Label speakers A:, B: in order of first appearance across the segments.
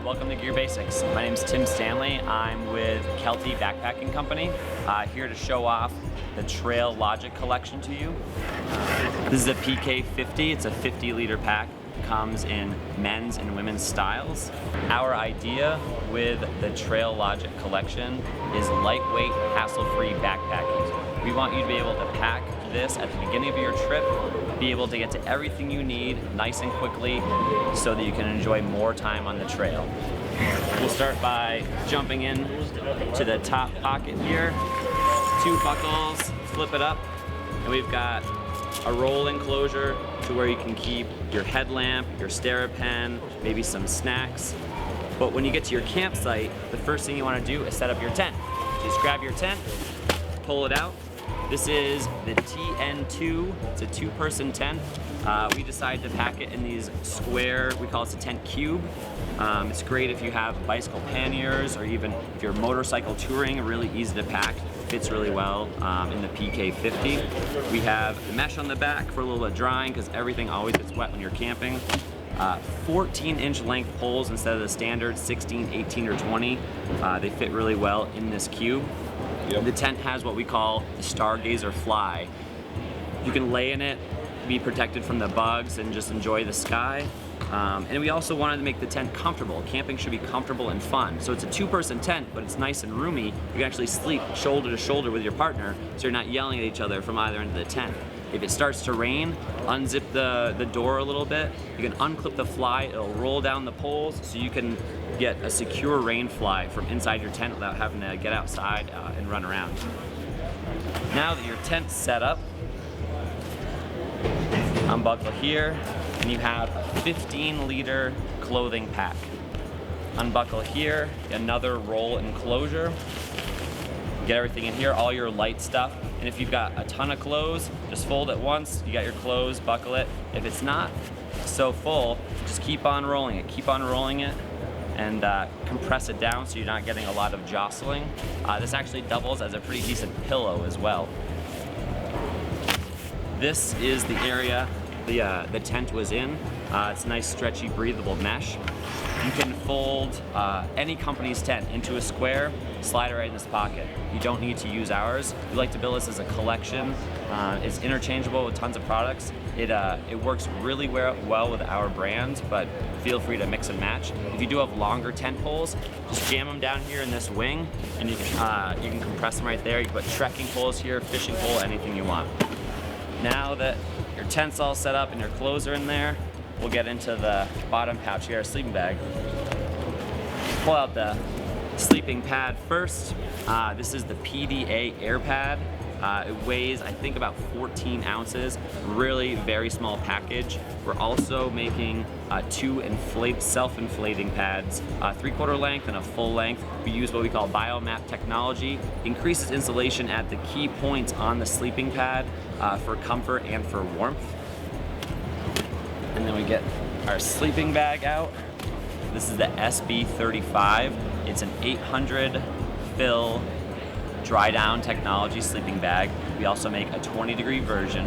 A: welcome to Gear Basics. My name is Tim Stanley. I'm with Kelty Backpacking Company, here to show off the Trail Logic collection to you. This is a PK 50. It's a 50-liter pack. Comes in men's and women's styles. Our idea with the Trail Logic collection is lightweight, hassle-free backpacking. We want you to be able to pack this at the beginning of your trip, be able to get to everything you need nice and quickly so that you can enjoy more time on the trail. We'll start by jumping in to the top pocket here. 2 buckles, flip it up, and we've got a roll enclosure to where you can keep your headlamp, your Sterapen, maybe some snacks. But when you get to your campsite, the first thing you want to do is set up your tent. Just grab your tent, pull it out. This is the TN2. It's a 2-person tent. We decided to pack it in these square, we call it a tent cube. It's great if you have bicycle panniers or even if you're motorcycle touring, really easy to pack. Fits really well in the PK 50. We have mesh on the back for a little bit of drying because everything always gets wet when you're camping. 14-inch length poles instead of the standard 16, 18, or 20. They fit really well in this cube. Yep. The tent has what we call the Stargazer Fly. You can lay in it, be protected from the bugs, and just enjoy the sky. And we also wanted to make the tent comfortable. Camping should be comfortable and fun. So it's a 2-person tent, but it's nice and roomy. You can actually sleep shoulder to shoulder with your partner, so you're not yelling at each other from either end of the tent. If it starts to rain, unzip the door a little bit. You can unclip the fly, it'll roll down the poles, so you can get a secure rain fly from inside your tent without having to get outside and run around. Now that your tent's set up, unbuckle here, and you have a 15-liter clothing pack. Unbuckle here, another roll enclosure. Get everything in here, all your light stuff. And if you've got a ton of clothes, just fold it once, you got your clothes, buckle it. If it's not so full, just keep on rolling it, and compress it down so you're not getting a lot of jostling. This actually doubles as a pretty decent pillow as well. This is the area the tent was in. It's nice, stretchy, breathable mesh. You can fold any company's tent into a square, slide it right in this pocket. You don't need to use ours. We like to build this as a collection. It's interchangeable with tons of products. It works really well with our brand, but feel free to mix and match. If you do have longer tent poles, just jam them down here in this wing, and you can compress them right there. You can put trekking poles here, fishing pole, anything you want. Now that your tent's all set up and your clothes are in there, we'll get into the bottom pouch here, our sleeping bag. Pull out the sleeping pad first. This is the PDA Air Pad. It weighs, I think, about 14 ounces. Really very small package. We're also making 2 self-inflating pads, 3/4 length and a full length. We use what we call biomap technology. Increases insulation at the key points on the sleeping pad for comfort and for warmth. And then we get our sleeping bag out. This is the SB35. It's an 800 fill dry down technology sleeping bag. We also make a 20-degree version.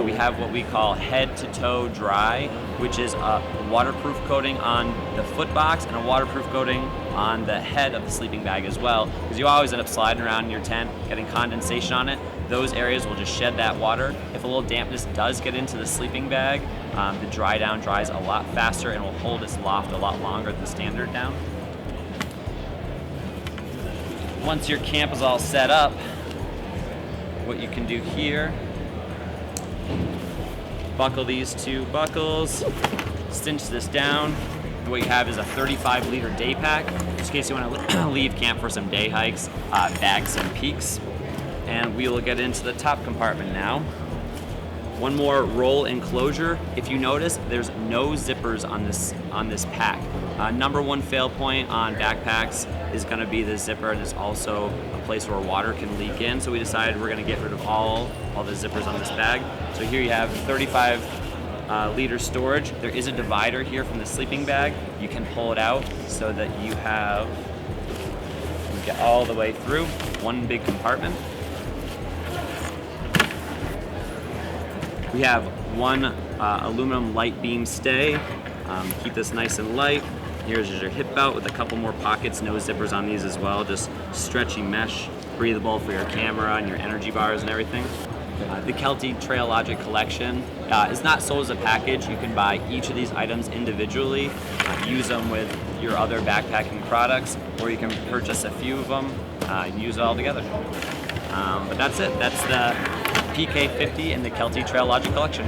A: We have what we call head to toe dry, which is a waterproof coating on the foot box and a waterproof coating on the head of the sleeping bag as well, because you always end up sliding around in your tent, getting condensation on it. Those areas will just shed that water. If a little dampness does get into the sleeping bag, the dry down dries a lot faster and will hold its loft a lot longer than the standard down. Once your camp is all set up, what you can do here, buckle these 2 buckles, cinch this down, and what you have is a 35-liter day pack, just in case you want to leave camp for some day hikes, bags and peaks. And we will get into the top compartment now. One more roll enclosure. If you notice, there's no zippers on this pack. Number 1 fail point on backpacks is going to be the zipper, and it's also a place where water can leak in. So we decided we're going to get rid of all the zippers on this bag. So here you have 35-liter storage. There is a divider here from the sleeping bag. You can pull it out so that you get all the way through one big compartment. We have one aluminum light beam stay. Keep this nice and light. Here's your hip belt with a couple more pockets, no zippers on these as well. Just stretchy mesh, breathable for your camera and your energy bars and everything. The Kelty Trail Logic collection is not sold as a package. You can buy each of these items individually, use them with your other backpacking products, or you can purchase a few of them and use it all together. But that's it. That's the PK50 and the Kelty Trail Logic collection.